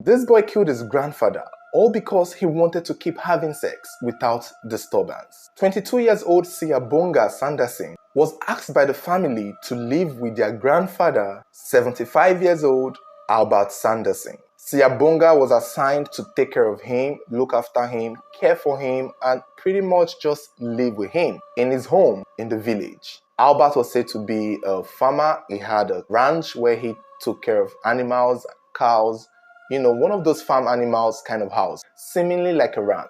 This boy killed his grandfather, all because he wanted to keep having sex without disturbance. 22 years old Siyabonga Sanderson was asked by the family to live with their grandfather, 75 years old Albert Sanderson. Siyabonga was assigned to take care of him, look after him, care for him, and pretty much just live with him in his home in the village. Albert was said to be a farmer. He had a ranch where he took care of animals, cows, one of those farm animals kind of house, seemingly like a ranch.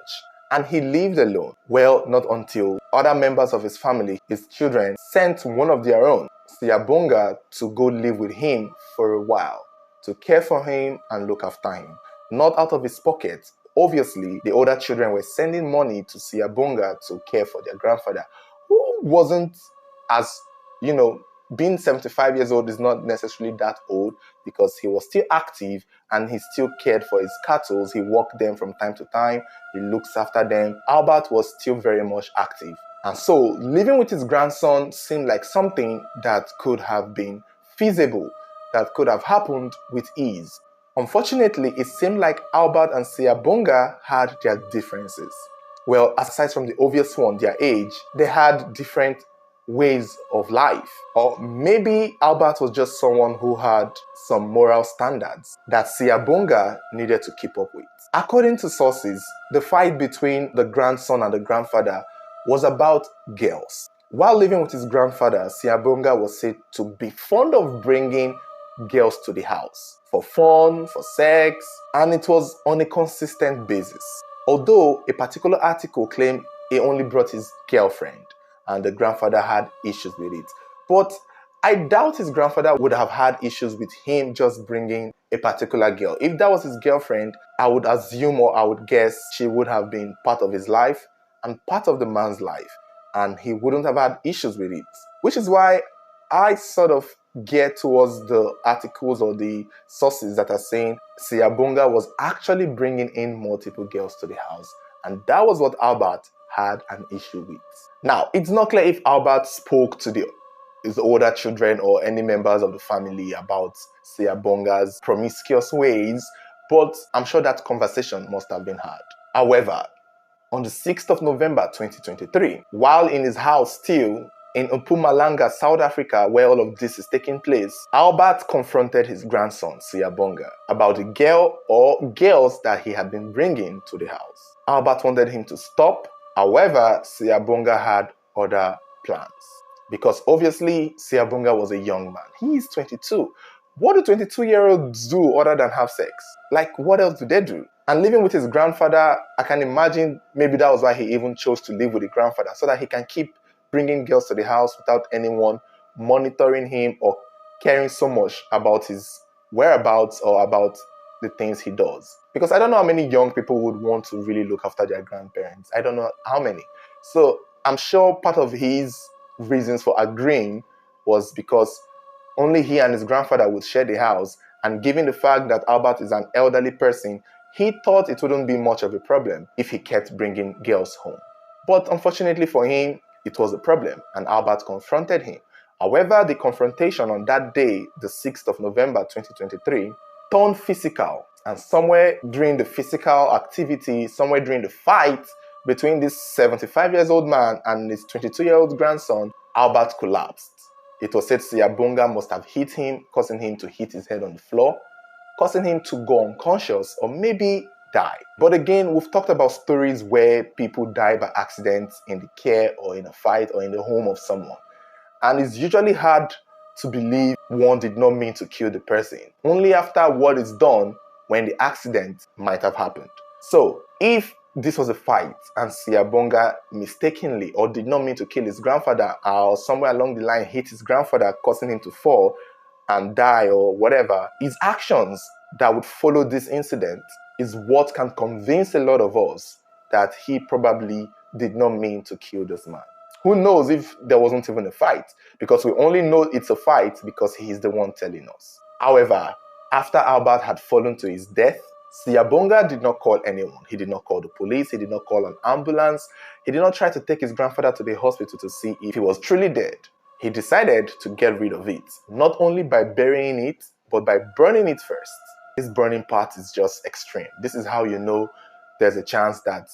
And he lived alone. Well, not until other members of his family, his children, sent one of their own, Siyabonga, to go live with him for a while, to care for him and look after him. Not out of his pocket. Obviously, the older children were sending money to Siyabonga to care for their grandfather, who wasn't as, being 75 years old is not necessarily that old, because he was still active and he still cared for his cattle. He walked them from time to time. He looks after them. Albert was still very much active. And so living with his grandson seemed like something that could have been feasible, that could have happened with ease. Unfortunately, it seemed like Albert and Siyabonga had their differences. Well, aside from the obvious one, their age, they had different ways of life. Or maybe Albert was just someone who had some moral standards that Siyabonga needed to keep up with. According to sources, the fight between the grandson and the grandfather was about girls. While living with his grandfather, Siyabonga was said to be fond of bringing girls to the house for fun, for sex, and it was on a consistent basis. Although a particular article claimed he only brought his girlfriend, and the grandfather had issues with it. But I doubt his grandfather would have had issues with him just bringing a particular girl. If that was his girlfriend, I would assume, or I would guess, she would have been part of his life and part of the man's life, and he wouldn't have had issues with it. Which is why I sort of gear towards the articles or the sources that are saying Siyabonga was actually bringing in multiple girls to the house, and that was what Albert had an issue with. Now, it's not clear if Albert spoke to his older children or any members of the family about Siyabonga's promiscuous ways, but I'm sure that conversation must have been had. However, on the 6th of November 2023, while in his house still in Mpumalanga, South Africa, where all of this is taking place, Albert confronted his grandson, Siyabonga, about the girl or girls that he had been bringing to the house. Albert wanted him to stop. However, Siyabonga had other plans, because obviously Siyabonga was a young man. He is 22. What do 22-year-olds do other than have sex? Like, what else do they do? And living with his grandfather, I can imagine maybe that was why he even chose to live with the grandfather, so that he can keep bringing girls to the house without anyone monitoring him or caring so much about his whereabouts or about the things he does. Because I don't know how many young people would want to really look after their grandparents. I don't know how many. So I'm sure part of his reasons for agreeing was because only he and his grandfather would share the house, and given the fact that Albert is an elderly person, he thought it wouldn't be much of a problem if he kept bringing girls home. But unfortunately for him, it was a problem, and Albert confronted him. However, the confrontation on that day, the 6th of November 2023, turned physical, and somewhere during the physical activity, somewhere during the fight between this 75-year-old man and his 22-year-old grandson, Albert collapsed. It was said Siyabonga must have hit him, causing him to hit his head on the floor, causing him to go unconscious or maybe die. But again, we've talked about stories where people die by accident in the care or in a fight or in the home of someone. And it's usually hard to believe one did not mean to kill the person. Only after what is done when the accident might have happened. So, if this was a fight and Siyabonga mistakenly or did not mean to kill his grandfather, or somewhere along the line hit his grandfather, causing him to fall and die or whatever, his actions that would follow this incident is what can convince a lot of us that he probably did not mean to kill this man. Who knows if there wasn't even a fight, because we only know it's a fight because he is the one telling us. However, after Albert had fallen to his death, Siyabonga did not call anyone. He did not call the police. He did not call an ambulance. He did not try to take his grandfather to the hospital to see if he was truly dead. He decided to get rid of it, not only by burying it, but by burning it first. This burning part is just extreme. This is how you know there's a chance that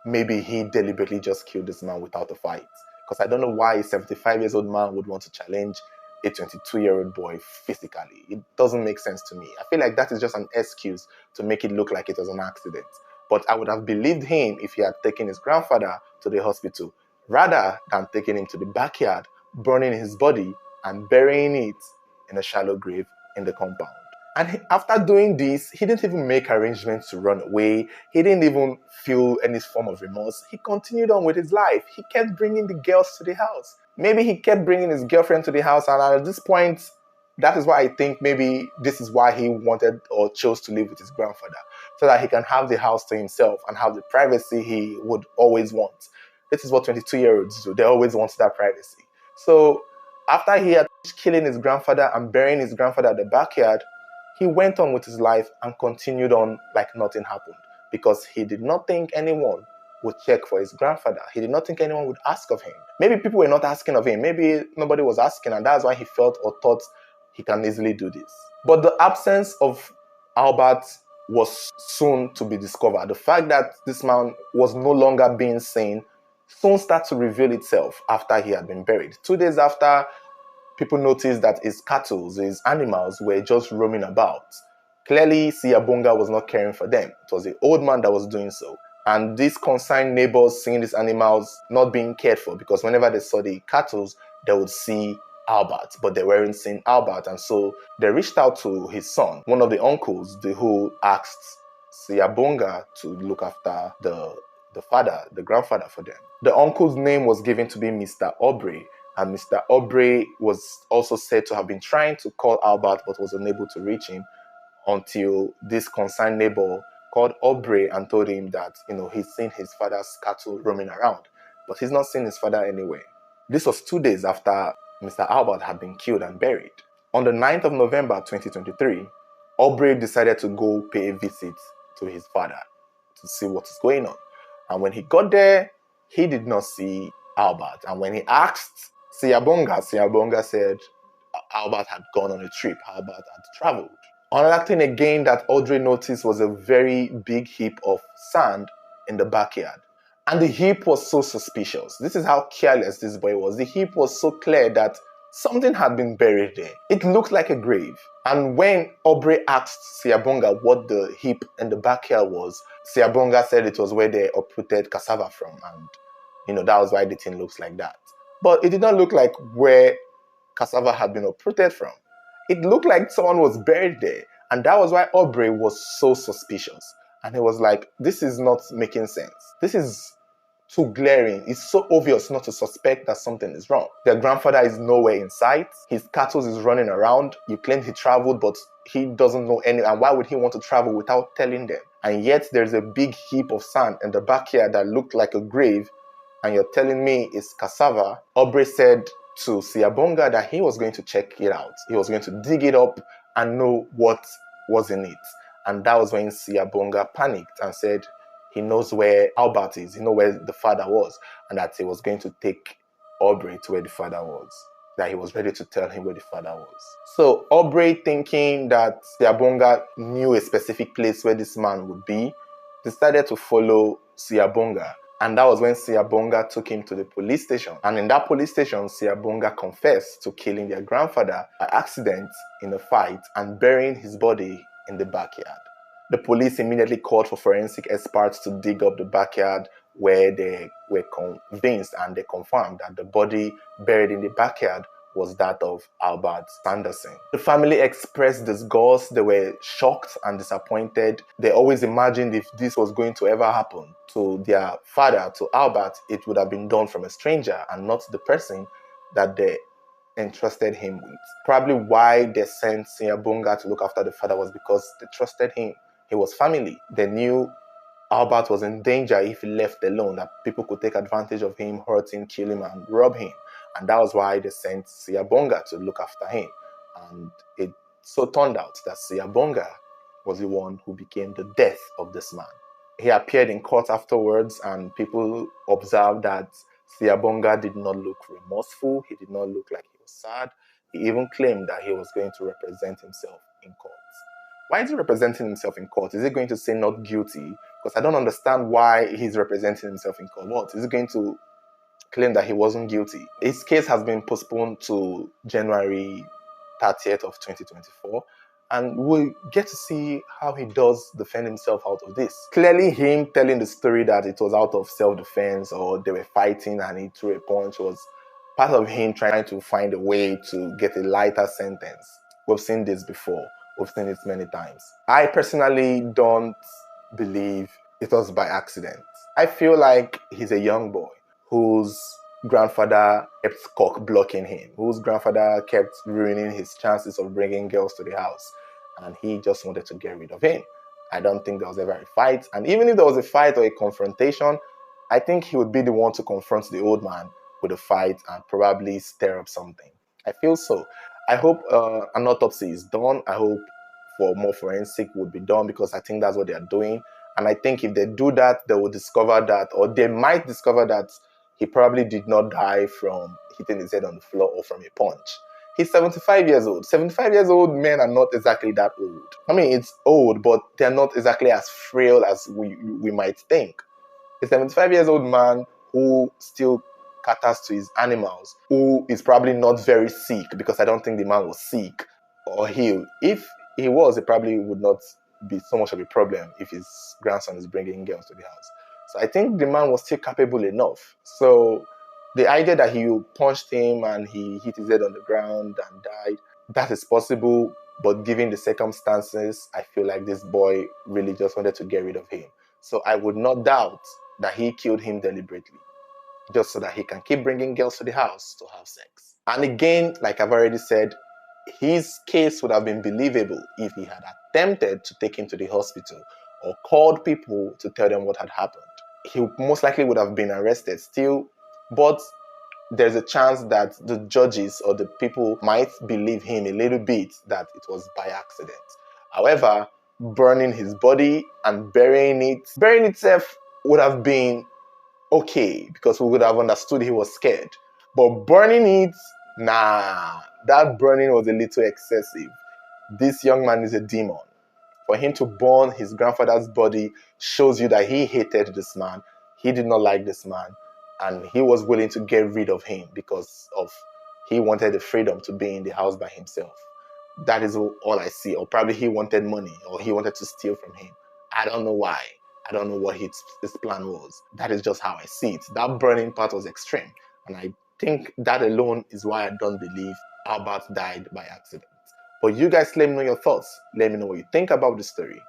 maybe he deliberately just killed this man without a fight. Because I don't know why a 75 years old man would want to challenge a 22-year-old boy physically. It doesn't make sense to me. I feel like that is just an excuse to make it look like it was an accident. But I would have believed him if he had taken his grandfather to the hospital rather than taking him to the backyard, burning his body and burying it in a shallow grave in the compound. And after doing this, he didn't even make arrangements to run away. He didn't even feel any form of remorse. He continued on with his life. He kept bringing the girls to the house. Maybe he kept bringing his girlfriend to the house. And at this point, that is why I think maybe this is why he wanted or chose to live with his grandfather, so that he can have the house to himself and have the privacy he would always want. This is what 22-year-olds do. They always want that privacy. So after he had killing his grandfather and burying his grandfather at the backyard, he went on with his life and continued on like nothing happened, because he did not think anyone would check for his grandfather. He did not think anyone would ask of him. Maybe people were not asking of him. Maybe nobody was asking, and that's why he felt or thought he can easily do this. But the absence of Albert was soon to be discovered. The fact that this man was no longer being seen soon started to reveal itself after he had been buried. 2 days after, people noticed that his cattle, his animals, were just roaming about. Clearly, Siyabonga was not caring for them. It was the old man that was doing so. And these concerned neighbors seeing these animals not being cared for, because whenever they saw the cattle, they would see Albert, but they weren't seeing Albert. And so they reached out to his son, one of the uncles, who asked Siyabonga to look after the grandfather for them. The uncle's name was given to be Mr. Aubrey, and Mr. Aubrey was also said to have been trying to call Albert but was unable to reach him until this concerned neighbor called Aubrey and told him that, he's seen his father's cattle roaming around, but he's not seen his father anywhere. This was 2 days after Mr. Albert had been killed and buried. On the 9th of November 2023, Aubrey decided to go pay a visit to his father to see what is going on. And when he got there, he did not see Albert. And when he asked Siyabonga said Albert had gone on a trip. Albert had traveled. Another thing again that Audrey noticed was a very big heap of sand in the backyard. And the heap was so suspicious. This is how careless this boy was. The heap was so clear that something had been buried there. It looked like a grave. And when Aubrey asked Siyabonga what the heap in the backyard was, Siyabonga said it was where they uprooted cassava from. And, that was why the thing looks like that. But it did not look like where cassava had been uprooted from. It looked like someone was buried there. And that was why Aubrey was so suspicious. And he was like, this is not making sense. This is too glaring. It's so obvious not to suspect that something is wrong. Their grandfather is nowhere in sight. His cattle is running around. You claim he traveled, but he doesn't know any. And why would he want to travel without telling them? And yet there's a big heap of sand in the backyard that looked like a grave, and you're telling me it's cassava. Aubrey said to Siyabonga that he was going to check it out. He was going to dig it up and know what was in it. And that was when Siyabonga panicked and said he knows where Albert is, he knows where the father was, and that he was going to take Aubrey to where the father was. That he was ready to tell him where the father was. So Aubrey, thinking that Siyabonga knew a specific place where this man would be, decided to follow Siyabonga. And that was when Siyabonga took him to the police station. And in that police station, Siyabonga confessed to killing their grandfather by accident in a fight and burying his body in the backyard. The police immediately called for forensic experts to dig up the backyard, where they were convinced and they confirmed that the body buried in the backyard was that of Albert Sanderson. The family expressed disgust. They were shocked and disappointed. They always imagined if this was going to ever happen to their father, to Albert, it would have been done from a stranger and not the person that they entrusted him with. Probably why they sent Siyabonga to look after the father was because they trusted him. He was family. They knew Albert was in danger if he left alone, that people could take advantage of him, hurt him, kill him, and rob him. And that was why they sent Siyabonga to look after him. And it so turned out that Siyabonga was the one who became the death of this man. He appeared in court afterwards, and people observed that Siyabonga did not look remorseful. He did not look like he was sad. He even claimed that he was going to represent himself in court. Why is he representing himself in court? Is he going to say not guilty? Because I don't understand why he's representing himself in court. What? Is he going to claim that he wasn't guilty? His case has been postponed to January 30th of 2024. And we'll get to see how he does defend himself out of this. Clearly, him telling the story that it was out of self-defense or they were fighting and he threw a punch was part of him trying to find a way to get a lighter sentence. We've seen this before. We've seen it many times. I personally don't believe it was by accident. I feel like he's a young boy whose grandfather kept cock blocking him, whose grandfather kept ruining his chances of bringing girls to the house, and he just wanted to get rid of him. I don't think there was ever a fight, and even if there was a fight or a confrontation, I think he would be the one to confront the old man with a fight and probably stir up something. I feel so. I hope an autopsy is done. I hope for more forensic would be done because I think that's what they are doing. And I think if they do that, they will discover that, or they might discover that he probably did not die from hitting his head on the floor or from a punch. He's 75 years old. 75 years old men are not exactly that old. I mean, it's old, but they're not exactly as frail as we might think. A 75 years old man who still caters to his animals, who is probably not very sick, because I don't think the man was sick or ill. If he was, it probably would not be so much of a problem if his grandson is bringing girls to the house. So I think the man was still capable enough. So the idea that he punched him and he hit his head on the ground and died, that is possible. But given the circumstances, I feel like this boy really just wanted to get rid of him. So I would not doubt that he killed him deliberately, just so that he can keep bringing girls to the house to have sex. And again, like I've already said, his case would have been believable if he had attempted to take him to the hospital or called people to tell them what had happened. He most likely would have been arrested still, but there's a chance that the judges or the people might believe him a little bit that it was by accident. However, burning his body and burying itself would have been okay because we would have understood he was scared. But burning it, nah, that burning was a little excessive. This young man is a demon. For him to burn his grandfather's body shows you that he hated this man. He did not like this man. And he was willing to get rid of him because of he wanted the freedom to be in the house by himself. That is all I see. Or probably he wanted money or he wanted to steal from him. I don't know why. I don't know what his plan was. That is just how I see it. That burning part was extreme. And I think that alone is why I don't believe Albert died by accident. But you guys let me know your thoughts. Let me know what you think about the story.